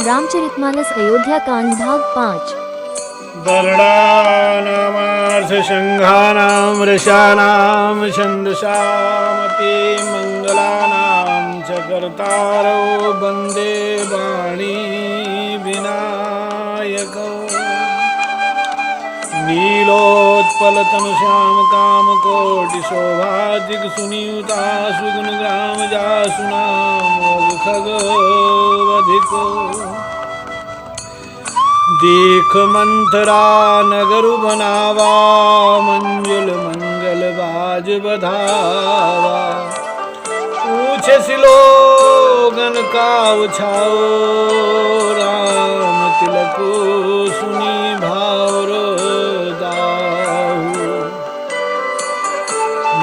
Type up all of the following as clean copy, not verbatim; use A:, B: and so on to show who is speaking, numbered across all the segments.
A: रामचरितमानस अयोध्या कांड भाग 5।
B: गरुडानामार्धशङ्घानां वृषाणां छन्दसामपि मङ्गलानां च कर्तारौ वन्दे वाणी विनायकौ नीलोत्पलतनुश्यामकामकोटिशोभादिक्सुनियुता सुगुणग्रामजासुनां देख मंथरा नगर बनावा मंजुल मंगल बाज बधावा पूछे सिलोगन का उछाओ राम तिलक सुनी भावर दाहू।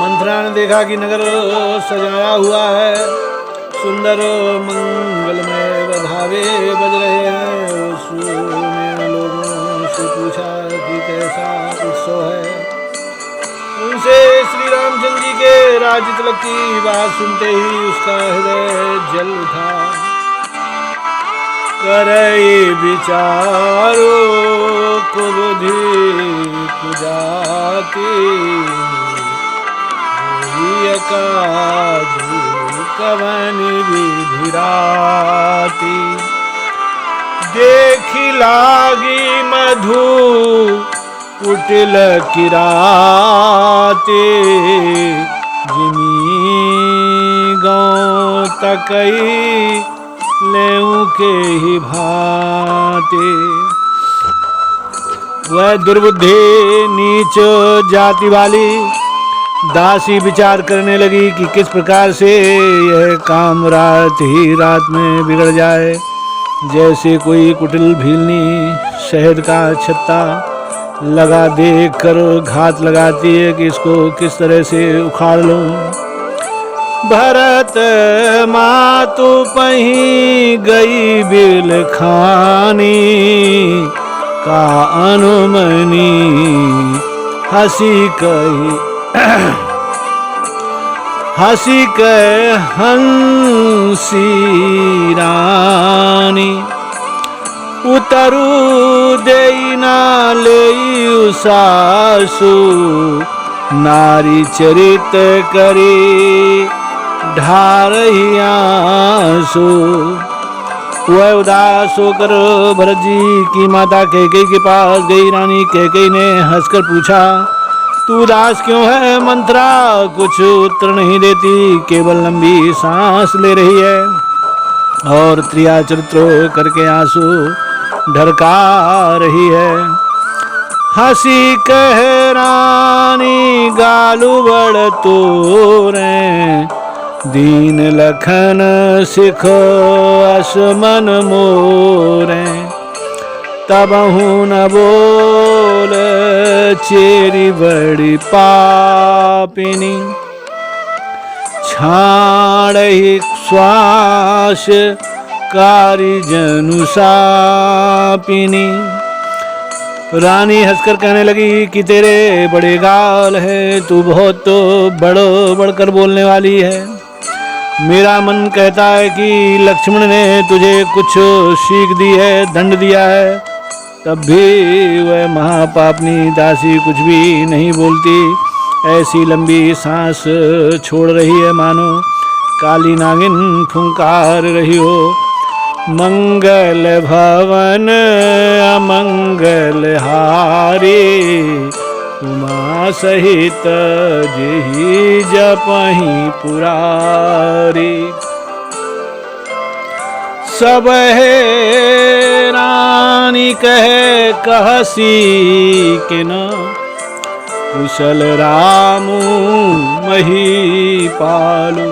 B: मंथरा ने देखा कि नगर सजाया हुआ है, सुंदर मंगलमय बधावे बज रहे हैं। पूछा कि कैसा उत्सव है। उनसे श्री रामचंद्र जी के राज्य तिलक की बात सुनते ही उसका हृदय जल उठा। करे विचारो कुबुद्धि कुजाति कवनि विधिराति देखी लागी मधु कुटिल किराते जिमी गाँव तकई लेऊ के ही भाते। वह दुर्बुद्धि नीच जाति वाली दासी विचार करने लगी कि किस प्रकार से यह काम रात ही रात में बिगड़ जाए। जैसे कोई कुटिल भीलनी शहद का छत्ता लगा देख कर घात लगाती है कि इसको किस तरह से उखाड़ लूं। भरत मातु पही गई बिल खानी का अनुमनी हंसी कही हंसी कह हंसी रानी उतरू देई ना लेई सासु नारी चरित करी ढारही आंसू। वह उदास होकर भरत जी की माता कैकेयी के पास गई। रानी कैकेयी ने हंसकर पूछा, तू उदास क्यों है मंथरा? कुछ उत्तर नहीं देती, केवल लंबी सांस ले रही है और त्रिया चरित्र करके आंसू ढरका रही है। हंसी कह रानी गालू बड़ तोरे दीन लखन सिख असमन मोरे तबहू न बोल चेरी बड़ी पापिनी छाड़ही श्वास कारी जनुसापिनी। रानी हंसकर कहने लगी कि तेरे बड़े गाल है, तू बहुत तो बढ़कर बोलने वाली है। मेरा मन कहता है कि लक्ष्मण ने तुझे कुछ सीख दी है, दंड दिया है, तब भी वह महापापनी दासी कुछ भी नहीं बोलती। ऐसी लंबी सांस छोड़ रही है मानो काली नागिन फुंकार रही हो। मंगल भवन अमंगल हारी उमा सहित जेहि जपहि पुरारी। सब है रानी कहे कहसी के न कुशल रामू मही पालू।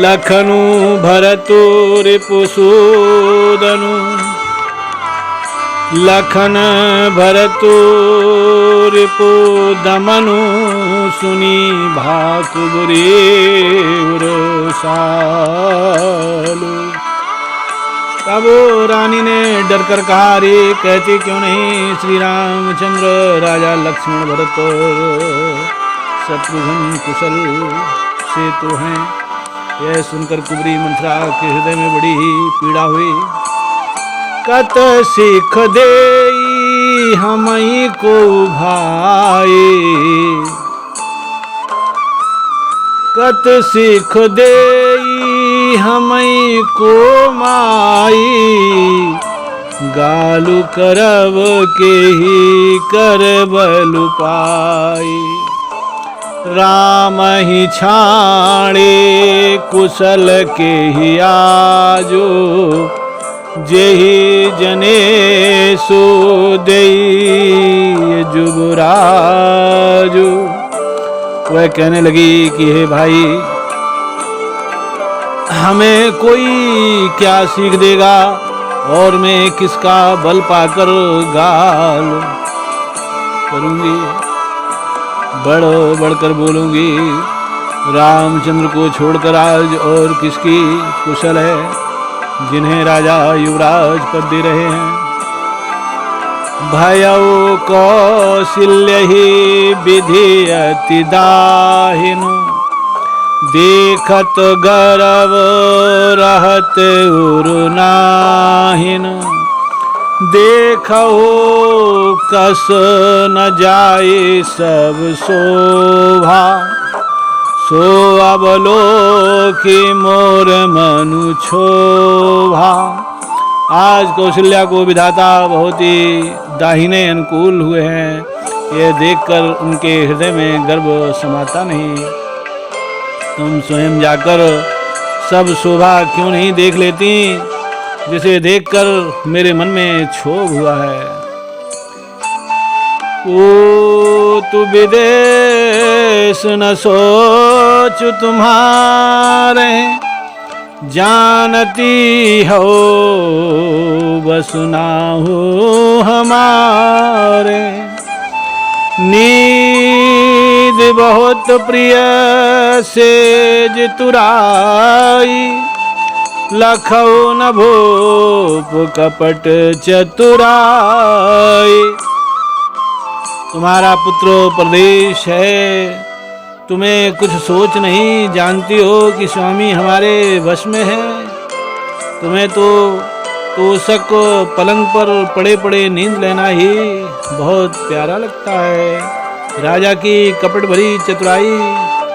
B: लखनु भरतु रिपुसूदनु लखन भरतु रिपु दमनु सुनी भाकुबुरी सालू। तब रानी ने डर कर कहा, रे कहती क्यों नहीं? श्री रामचंद्र राजा लक्ष्मण भरत शत्रुघ्न कुशल से तो हैं, यह सुनकर कुबरी मंथरा के हृदय में बड़ी ही पीड़ा हुई। कत सीख दे हमई को भाई, कत सीख दे हमई को माई, गालु करब के ही कर बलु पाई। राम ही छाणे कुशल के ही आजो, जेहि जने सो देई जुबराजो। वह कहने लगी कि हे भाई, हमें कोई क्या सीख देगा और मैं किसका बल पाकर गाल करूंगी, बढ़कर बोलूंगी। रामचंद्र को छोड़कर आज और किसकी कुशल है जिन्हें राजा युवराज पद दे रहे हैं। भयउ कौशल्य ही विधि अति दाहिनु, देखत गर्व रहत उरु नाहिनु। देखो कस न जाए सब शोभा, सो अवलोकि मोर मनु क्षोभा। आज कौशल्या को विधाता बहुत ही दाहिने अनुकूल हुए हैं। यह देखकर उनके हृदय में गर्व समाता नहीं। तुम स्वयं जाकर सब शोभा क्यों नहीं देख लेती, जिसे देखकर मेरे मन में क्षोभ हुआ है। ओ तु विदेश न सोच तुम्हारे, जानती हो बसुना हो हमारे। नींद बहुत प्रिय सेज तुराई, लखौ न भूप कपट चतुराई। तुम्हारा पुत्र प्रदेश है, तुम्हें कुछ सोच नहीं, जानती हो कि स्वामी हमारे वश में है। तुम्हें तो तोषक पलंग पर पड़े पड़े नींद लेना ही बहुत प्यारा लगता है। राजा की कपट भरी चतुराई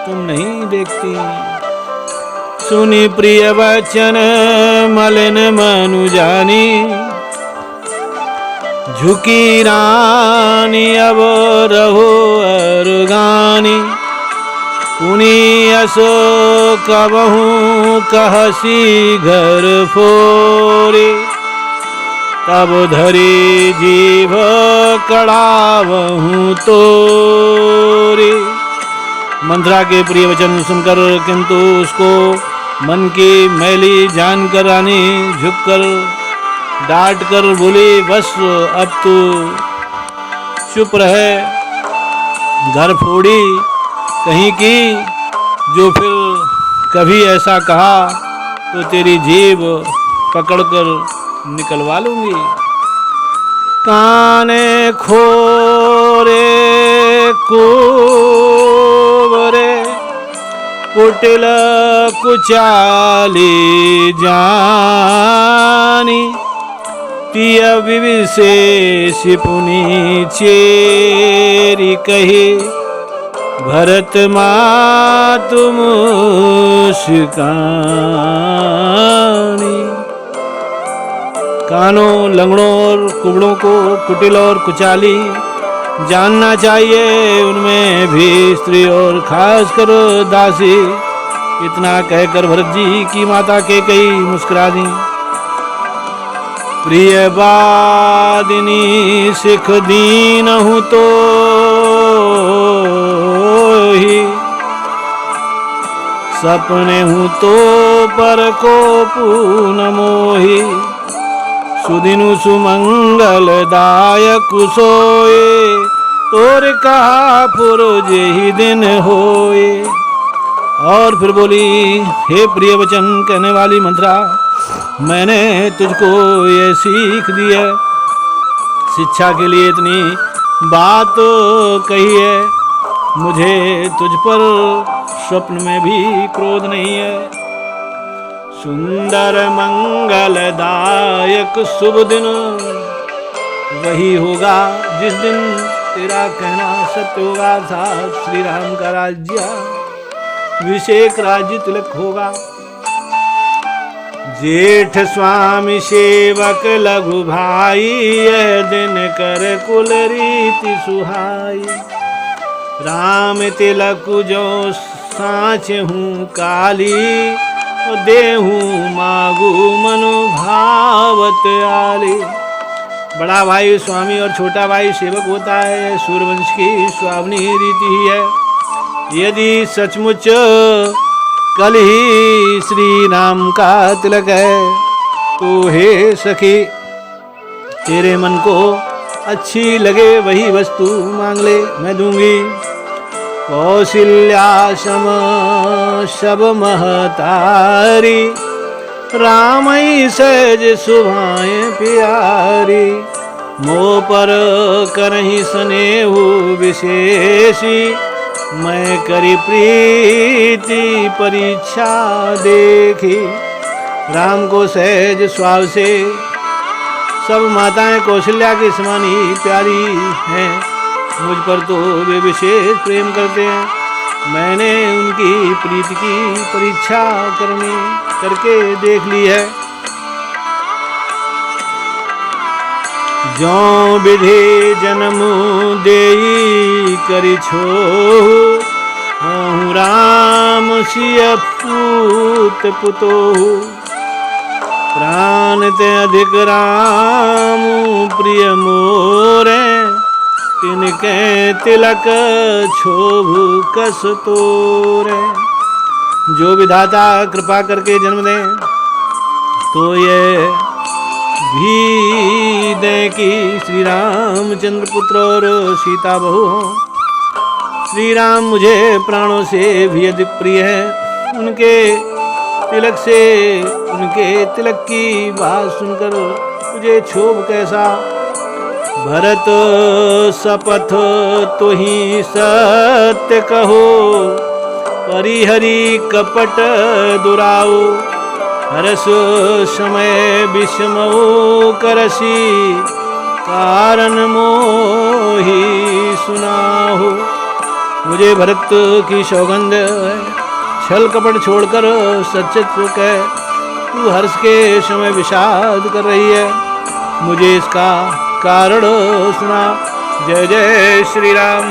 B: तुम नहीं देखती। सुनी प्रिय वचन मलिन मनु जानी, झुकी रानी अब रहो अरगानी। पुनि असो कबहू कहसी घर फोरे, तब धरी जीभ कड़ावहू तोरे। मंथरा के प्रिय वचन सुनकर किंतु उसको मन की मैली जानकर रानी झुककर डांट कर बोली, बस अब तू चुप रहे, घर फोड़ी कहीं की, जो फिर कभी ऐसा कहा तो तेरी जीभ पकड़कर निकलवा लूंगी। काने खोरे कुवरे, कुटिल कुचाली जानी। तिय विविशेष पुनि चेरी कही, भरत मातु मुस्कानी। कानों, लंगड़ों और कुबड़ों को कुटिल और कुचाली जानना चाहिए, उनमें भी स्त्री और खासकर दासी। इतना कहकर भरत जी की माता कैकेयी मुस्कुरा दी। प्रिय बादिनी सिख दीन हूँ तो ही, सपने हूँ तो पर को पून मोही। सुदिनु सुमंगल दायक सोए, तोर कहा पुरुष ही दिन होए। और फिर बोली, हे प्रिय वचन कहने वाली मंथरा, मैंने तुझको ये सीख दी है, शिक्षा के लिए इतनी बात कही है। मुझे तुझ पर स्वप्न में भी क्रोध नहीं है। सुंदर मंगलदायक शुभ दिन वही होगा जिस दिन तेरा कहना सत्य होगा। अर्थात श्री राम का राज्याभिषेक राज्य तिलक होगा। जेठ स्वामी सेवक लघु भाई यह दिन कर कुल रीति सुहाई। राम तिलक जो साँच हूँ काली देहूँ मागू मनुभावत आली। बड़ा भाई स्वामी और छोटा भाई सेवक होता है, सूर्यवंश की स्वावनी रीति ही है। यदि सचमुच कल ही श्री राम का तिलक है तो हे सखी तेरे मन को अच्छी लगे वही वस्तु मांग ले, मैं दूंगी। कौशल्या सम सब महतारी रामई सहज सुभाए प्यारी। मोह पर करही स्नेहु विशेषी मैं करी प्रीति परीक्षा देखी। राम को सहज स्वाव से सब माताएं कौशल्या के समान ही प्यारी हैं। मुझ पर तो वे विशेष प्रेम करते हैं। मैंने उनकी प्रीति की परीक्षा करके देख ली है। जो विधि जन्म देई करि छोहु हूँ राम सिय पूत पुतोहु। प्राण ते अधिक राम प्रिय मोरे तिनके तिलक छोभु कस तोरे। जो विधाता कृपा करके जन्म दें तो ये भी दें कि श्री रामचंद्र पुत्र और सीता बहू हों। श्री राम मुझे प्राणों से भी अधिक प्रिय है। उनके तिलक की बात सुनकर मुझे क्षोभ कैसा। भरत शपथ तो ही सत्य कहो परिहरी कपट दुराओ। हरस समय विषमो करसी कारण मोही सुनाहो। मुझे भरत की सौगंध है, छल कपट छोड़कर सच कह तू हर्ष के समय विषाद कर रही है। मुझे इसका कारण सुना। जय जय श्री राम।